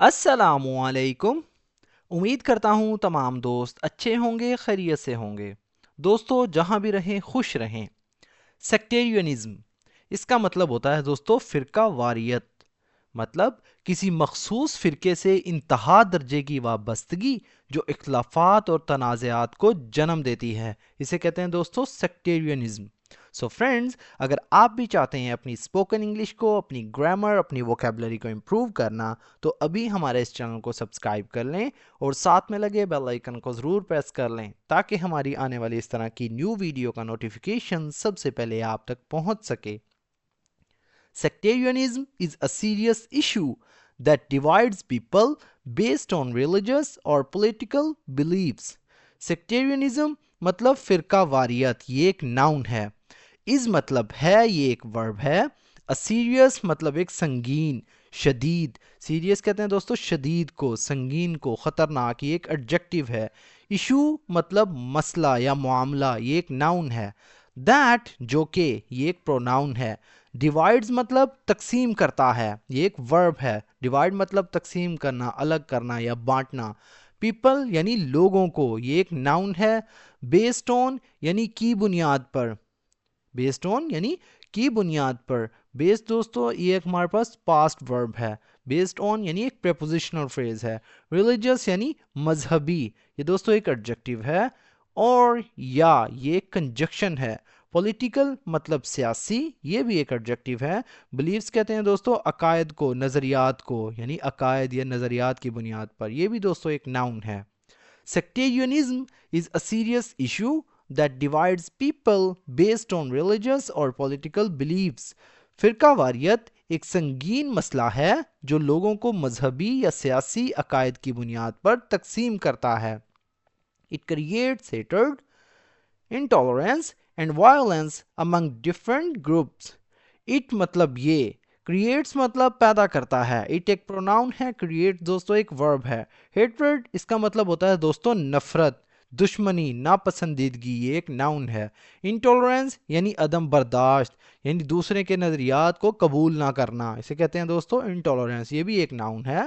السلام علیکم۔ امید کرتا ہوں تمام دوست اچھے ہوں گے، خیریت سے ہوں گے۔ دوستو جہاں بھی رہیں خوش رہیں۔ سیکٹیرینزم اس کا مطلب ہوتا ہے دوستو فرقہ واریت، مطلب کسی مخصوص فرقے سے انتہا درجے کی وابستگی جو اختلافات اور تنازعات کو جنم دیتی ہے، اسے کہتے ہیں دوستو سیکٹیرینزم۔ سو فرینڈز، اگر آپ بھی چاہتے ہیں اپنی اسپوکن انگلش کو، اپنی گرامر، اپنی ووکیبلری کو امپروو کرنا، تو ابھی ہمارے اس چینل کو سبسکرائب کر لیں اور ساتھ میں لگے بیل آئیکن کو ضرور پریس کر لیں تاکہ ہماری آنے والی اس طرح کی نیو ویڈیو کا نوٹیفیکیشن سب سے پہلے آپ تک پہنچ سکے۔ Sectarianism is a serious issue that divides people based on religious or political beliefs. Sectarianism مطلب فرقہ واریت، یہ ایک ناؤن ہے۔ از مطلب ہے، یہ ایک ورب ہے۔ serious مطلب ایک سنگین، شدید۔ سیریس کہتے ہیں دوستو شدید کو، سنگین کو، خطرناک، یہ ایک ایڈجیکٹیو ہے۔ ایشو مطلب مسئلہ یا معاملہ، یہ ایک ناؤن ہے۔ دیٹ جو کہ، یہ ایک پروناؤن ہے۔ ڈیوائڈز مطلب تقسیم کرتا ہے، یہ ایک ورب ہے۔ ڈیوائڈ مطلب تقسیم کرنا، الگ کرنا یا بانٹنا۔ پیپل یعنی لوگوں کو، یہ ایک ناؤن ہے۔ بیسڈ آن یعنی کی بنیاد پر، بیسڈ آن یعنی کی بنیاد پر۔ بیسڈ دوستو یہ ایک ہمارے پاس پاسٹ ورب ہے۔ بیسڈ آن یعنی ایک پریپوزیشنل فریز ہے۔ ریلیجیس یعنی مذہبی، یہ دوستو ایک ایڈجیکٹیو ہے۔ اور یا یہ ایک کنجکشن ہے۔ پولیٹیکل مطلب سیاسی، یہ بھی ایک ایڈجیکٹیو ہے۔ بلیفز کہتے ہیں دوستو عقائد کو، نظریات کو، یعنی عقائد یا نظریات کی بنیاد پر، یہ بھی دوستو ایک ناؤن ہے۔ Sectarianism is a serious issue that divides people based on religious or political beliefs. فرقہ واریت ایک سنگین مسئلہ ہے جو لوگوں کو مذہبی یا سیاسی عقائد کی بنیاد پر تقسیم کرتا ہے۔ It creates hatred, intolerance and violence among different groups. It مطلب یہ، کریٹس مطلب پیدا کرتا ہے۔ اٹ ایک پروناؤن ہے، کریٹ دوستو ایک ورب ہے۔ ہیٹریڈ اس کا مطلب ہوتا ہے دوستو نفرت، دشمنی، ناپسندیدگی، یہ ایک ناؤن ہے۔ انٹالرنس یعنی عدم برداشت، یعنی دوسرے کے نظریات کو قبول نہ کرنا، اسے کہتے ہیں دوستو انٹالرنس، یہ بھی ایک ناؤن ہے۔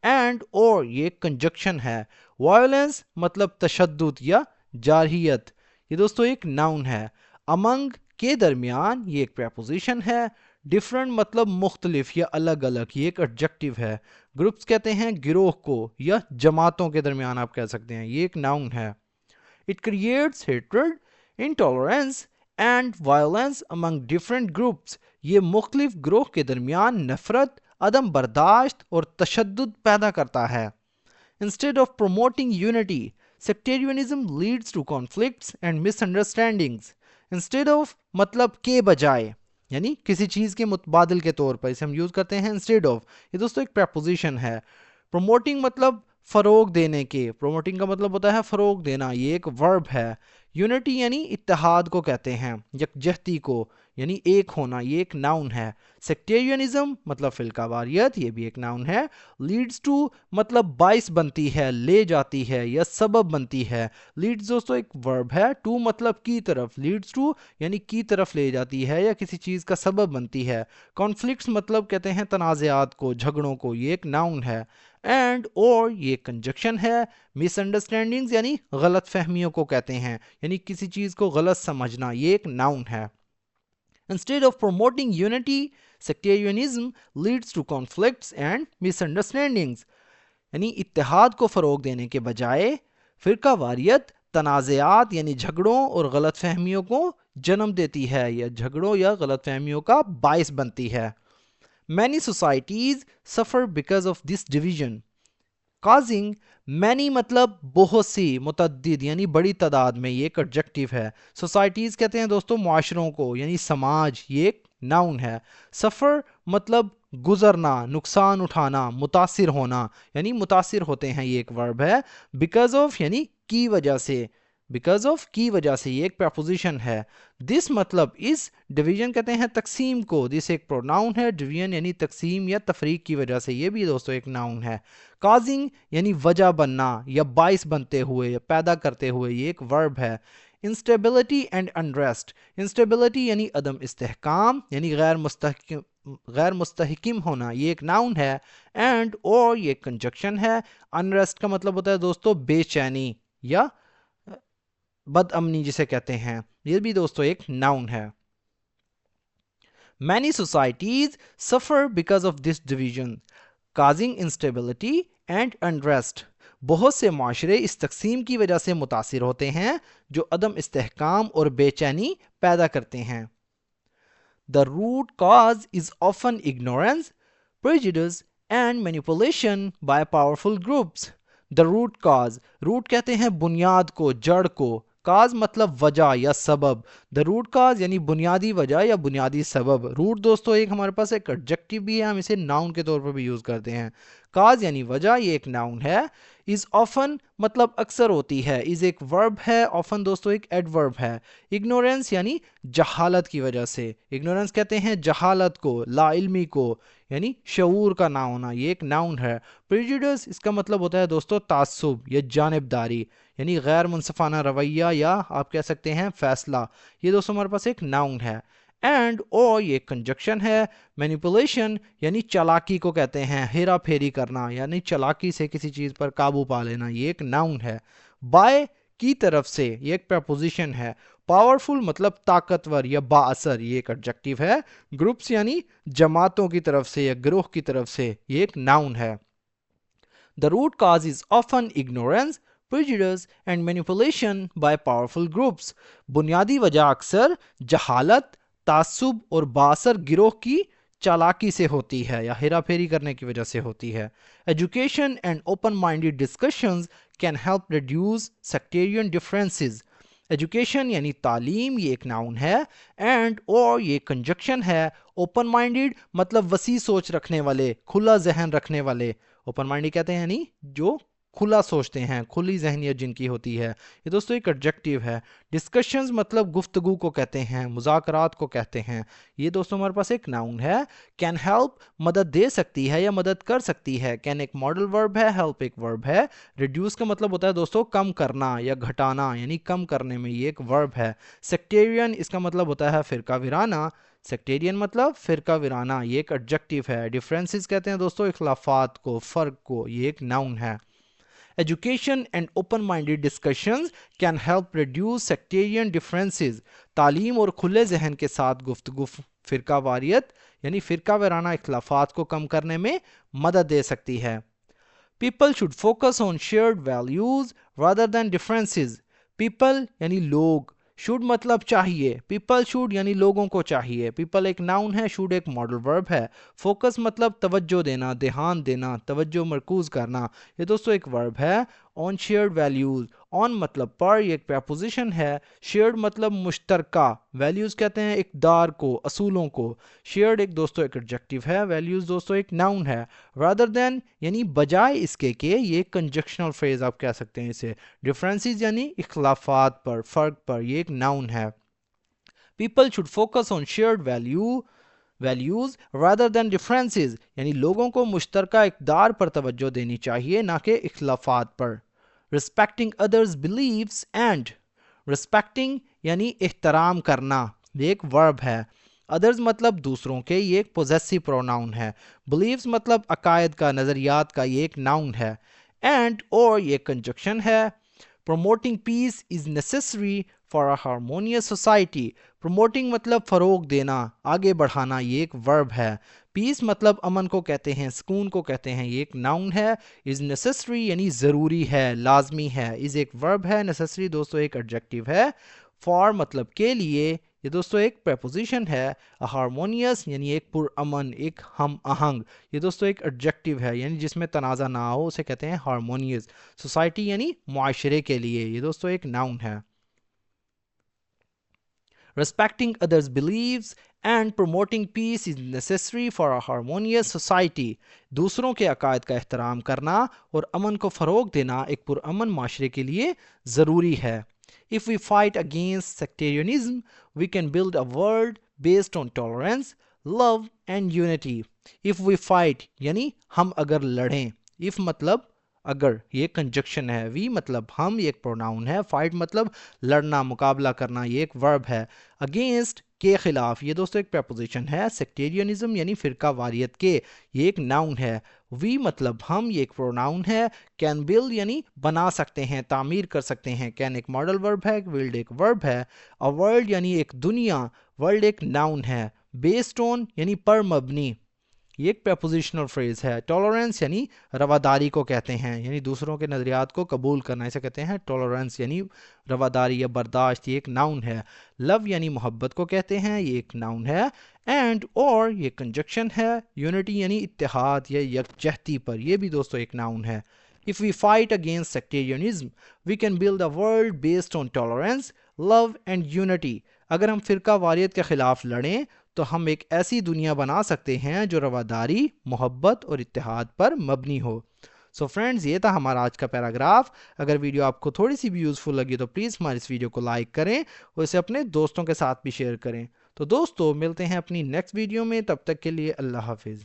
اینڈ اور یہ ایک کنجکشن ہے۔ وائلنس مطلب تشدد یا جارحیت، یہ دوستو ایک ناؤن ہے۔ امنگ کے درمیان، یہ ایک پریپوزیشن ہے۔ ڈفرنٹ مطلب مختلف یا الگ الگ، یہ ایک ایڈجیکٹیو ہے۔ گروپس کہتے ہیں گروہ کو یا جماعتوں کے درمیان آپ کہہ سکتے ہیں، یہ ایک ناؤن ہے۔ It creates hatred, intolerance and violence among different groups. یہ مختلف گروہ کے درمیان نفرت، عدم برداشت اور تشدد پیدا کرتا ہے۔ Instead of promoting unity, sectarianism leads to conflicts and misunderstandings. Instead of مطلب کے بجائے، یعنی کسی چیز کے متبادل کے طور پر، اسے ہم یوز کرتے ہیں انسٹیڈ آف۔ یہ دوستو ایک پریپوزیشن ہے۔ پروموٹنگ مطلب فروغ دینے کے، پروموٹنگ کا مطلب ہوتا ہے فروغ دینا، یہ ایک ورب ہے۔ یونٹی یعنی اتحاد کو کہتے ہیں، یکجہتی کو، یعنی ایک ہونا، یہ ایک ناؤن ہے۔ سیکٹیرینزم مطلب فرقہ واریت، یہ بھی ایک ناؤن ہے۔ لیڈز ٹو مطلب باعث بنتی ہے، لے جاتی ہے یا سبب بنتی ہے۔ لیڈز دوستو ایک ورب ہے۔ ٹو مطلب کی طرف، لیڈز ٹو یعنی کی طرف لے جاتی ہے یا کسی چیز کا سبب بنتی ہے۔ کانفلکٹس مطلب کہتے ہیں تنازعات کو، جھگڑوں کو، یہ ایک ناؤن ہے۔ اینڈ اور یہ کنجکشن ہے۔ مس انڈرسٹینڈنگز یعنی غلط فہمیوں کو کہتے ہیں، یعنی کسی چیز کو غلط سمجھنا، یہ ایک ناؤن ہے۔ Instead of promoting unity, sectarianism leads to conflicts and misunderstandings. یعنی اتحاد کو فروغ دینے کے بجائے فرقہ واریت تنازعات یعنی جھگڑوں اور غلط فہمیوں کو جنم دیتی ہے، یا جھگڑوں یا غلط فہمیوں کا باعث بنتی ہے۔ Many societies suffer because of this division. Causing many مطلب بہت سی، متعدد یعنی بڑی تعداد میں، یہ ایک ایڈجیکٹیو ہے۔ سوسائٹیز کہتے ہیں دوستو معاشروں کو، یعنی سماج، یہ ایک ناؤن ہے۔ سفر مطلب گزرنا، نقصان اٹھانا، متاثر ہونا، یعنی متاثر ہوتے ہیں، یہ ایک ورب ہے۔ بیکاز آف یعنی کی وجہ سے، بیکاز آف کی وجہ سے، یہ ایک پریپوزیشن ہے۔ دس مطلب اس، ڈویژن کہتے ہیں تقسیم کو، دس ایک پروناؤن ہے۔ ڈویژن یعنی تقسیم یا تفریق کی وجہ سے، یہ بھی دوستو ایک ناؤن ہے۔ کازنگ یعنی وجہ بننا یا باعث بنتے ہوئے یا پیدا کرتے ہوئے، یہ ایک ورب ہے۔ انسٹیبلٹی اینڈ انریسٹ، انسٹیبلٹی یعنی عدم استحکام، یعنی غیر غیر مستحکم ہونا یہ ایک ناؤن ہے. اینڈ اور یہ کنجکشن ہے. انریسٹ کا مطلب ہوتا ہے دوستو بے چینی یا بد امنی جسے کہتے ہیں, یہ بھی دوستو ایک ناؤن ہے. Many societies suffer because of this division, causing instability and unrest. بہت سے معاشرے اس تقسیم کی وجہ سے متاثر ہوتے ہیں جو عدم استحکام اور بے چینی پیدا کرتے ہیں. The root cause is often ignorance, prejudice and manipulation by powerful groups. The root cause, root کہتے ہیں بنیاد کو, جڑ کو. کاز مطلب وجہ یا سبب. دا روٹ کاز یعنی بنیادی وجہ یا بنیادی سبب. روٹ دوستو ایک ہمارے پاس ایک ایڈجیکٹو بھی ہے, ہم اسے ناؤن کے طور پر بھی یوز کرتے ہیں. کاز یعنی وجہ, یہ ایک ناؤن ہے. از آفن مطلب اکثر ہوتی ہے. از ایک ورب ہے. آفن دوستو ایک ایڈورب ہے. اگنورینس یعنی جہالت کی وجہ سے. اگنورینس کہتے ہیں جہالت کو, لا علمی کو, یعنی شعور کا نہ ہونا, یہ ایک ناؤن ہے. پریجوڈس اس کا مطلب ہوتا ہے دوستو تعصب یا جانبداری, یعنی غیر منصفانہ رویہ یا آپ کہہ سکتے ہیں فیصلہ. یہ دوستو ہمارے پاس ایک ناؤن ہے. اینڈ اور یہ کنجکشن ہے. مینیپولیشن یعنی چالاکی کو کہتے ہیں, ہیرا پھیری کرنا یعنی چالاکی سے کسی چیز پر قابو پا لینا, یہ ایک ناؤن ہے. بائے کی طرف سے, یہ ایک پریپوزیشن ہے. پاورفل مطلب طاقتور یا با اثر, یہ ایک ایڈجیکٹو ہے. گروپس یعنی جماعتوں کی طرف سے یا گروہ کی طرف سے, یہ ایک ناؤن ہے. The root cause is often ignorance, prejudice and manipulation by powerful groups. بنیادی وجہ اکثر جہالت, تعصب اور باثر گروہ کی چالاکی سے ہوتی ہے یا ہیرا پھیری کرنے کی وجہ سے ہوتی ہے. Education and open-minded discussions can help reduce sectarian differences. Education یعنی تعلیم, یہ ایک ناؤن ہے. اینڈ اور یہ کنجکشن ہے. اوپن مائنڈیڈ مطلب وسیع سوچ رکھنے والے, کھلا ذہن رکھنے والے. اوپن مائنڈیڈ کہتے ہیں یعنی جو کھلا سوچتے ہیں, کھلی ذہنیت جن کی ہوتی ہے. یہ دوستو ایک ایڈجیکٹو ہے. ڈسکشنز مطلب گفتگو کو کہتے ہیں, مذاکرات کو کہتے ہیں. یہ دوستو ہمارے پاس ایک ناؤن ہے. کین ہیلپ مدد دے سکتی ہے یا مدد کر سکتی ہے. کین ایک ماڈل ورب ہے, ہیلپ ایک ورب ہے. ریڈیوس کا مطلب ہوتا ہے دوستو کم کرنا یا گھٹانا, یعنی کم کرنے میں, یہ ایک ورب ہے. سیکٹیرین اس کا مطلب ہوتا ہے فرقہ وارانہ. سیکٹیرین مطلب فرقہ وارانہ, یہ ایک ایڈجیکٹو ہے. ڈفرینسز کہتے ہیں دوستو اختلافات کو, فرق کو, یہ ایک ناؤن ہے. Education and open-minded discussions can help reduce sectarian differences. تعلیم اور کھلے ذہن کے ساتھ گفتگو فرقہ واریت یعنی فرقہ وارانہ اختلافات کو کم کرنے میں مدد دے سکتی ہے. People should focus on shared values rather than differences. People یعنی لوگ, should مطلب چاہیے. People should یعنی لوگوں کو چاہیے. People ایک ناؤن ہے, should ایک ماڈل ورب ہے. Focus مطلب توجہ دینا, دھیان دینا, توجہ مرکوز کرنا, یہ دوستو ایک ورب ہے. On shared values, on مطلب پر, یہ ایک پریپوزیشن ہے. shared مطلب مشترکہ, values کہتے ہیں اقدار کو, اصولوں کو. shared ایک دوستو ایک ایڈجیکٹو ہے. values دوستو ایک ناؤن ہے. rather than یعنی بجائے اس کے کہ, یہ ایک کنجکشنل فریز آپ کہہ سکتے ہیں اسے. differences یعنی اختلافات پر, فرق پر, یہ ایک ناؤن ہے. People should focus on shared values rather than differences. یعنی لوگوں کو مشترکہ اقدار پر توجہ دینی چاہیے نہ کہ اختلافات پر. Respecting others' beliefs and respecting یعنی احترام کرنا, یہ ایک ورب ہے. others مطلب دوسروں کے, یہ ایک possessive pronoun ہے. beliefs مطلب عقائد کا, نظریات کا, یہ ایک ناؤن ہے. and اور یہ کنجکشن ہے. promoting peace is necessary for a harmonious society. promoting مطلب فروغ دینا, آگے بڑھانا, یہ ایک ورب ہے. پیس مطلب امن کو کہتے ہیں, سکون کو کہتے ہیں, یہ ایک ناؤن ہے. is necessary یعنی ضروری ہے, لازمی ہے, is ایک ورب ہے. necessary دوستو ایک ایڈجیکٹو ہے. for مطلب کے لیے, یہ دوستو ایک پریپوزیشن ہے. ہارمونیس یعنی ایک پرامن, ایک ہم آہنگ, یہ دوستو ایک ایڈجیکٹو ہے, یعنی جس میں تنازع نہ ہو اسے کہتے ہیں ہارمونیس. سوسائٹی یعنی معاشرے کے لیے, یہ دوستو ایک ناؤن ہے. Respecting others' beliefs and promoting peace is necessary for a harmonious society. دوسروں کے عقائد کا احترام کرنا اور امن کو فروغ دینا ایک پرامن معاشرے کے لیے ضروری ہے. If we fight against sectarianism, we can build a world based on tolerance, love and unity. If we fight یعنی ہم اگر لڑیں, if مطلب اگر، یہ کنجکشن ہے. وی مطلب ہم، یہ ایک پروناؤن ہے. فائٹ مطلب لڑنا، مقابلہ کرنا، یہ ایک ورب ہے. اگینسٹ کے خلاف، یہ دوستو ایک پریپوزیشن ہے. سیکٹیرینزم یعنی فرقہ واریت کے، یہ ایک ناؤن ہے. وی مطلب ہم، یہ ایک پروناؤن ہے. کین بلڈ یعنی بنا سکتے ہیں، تعمیر کر سکتے ہیں. کین ایک ماڈل ورب ہے، بلڈ ایک ورب ہے. ا ورلڈ یعنی ایک دنیا، ورلڈ ایک ناؤن ہے. بیسڈ آن یعنی پر مبنی، یہ ایک پریپوزیشنل فریز ہے. ٹالرنس یعنی رواداری کو کہتے ہیں، یعنی دوسروں کے نظریات کو قبول کرنا، اسے کہتے ہیں ٹالرنس یعنی رواداری یا برداشت، یہ ایک ناؤن ہے. لو یعنی محبت کو کہتے ہیں، یہ ایک ناؤن ہے. اینڈ اور یہ کنجکشن ہے. یونٹی یعنی اتحاد یا یکجہتی پر، یہ بھی دوستو ایک ناؤن ہے. If we fight against sectarianism, we can build a world based on tolerance, love and unity. اگر ہم فرقہ واریت کے خلاف لڑیں تو ہم ایک ایسی دنیا بنا سکتے ہیں جو رواداری، محبت اور اتحاد پر مبنی ہو. سو فرینڈز، یہ تھا ہمارا آج کا پیراگراف. اگر ویڈیو آپ کو تھوڑی سی بھی یوزفل لگی تو پلیز ہماری اس ویڈیو کو لائک کریں اور اسے اپنے دوستوں کے ساتھ بھی شیئر کریں. تو دوستو، ملتے ہیں اپنی نیکسٹ ویڈیو میں. تب تک کے لیے اللہ حافظ.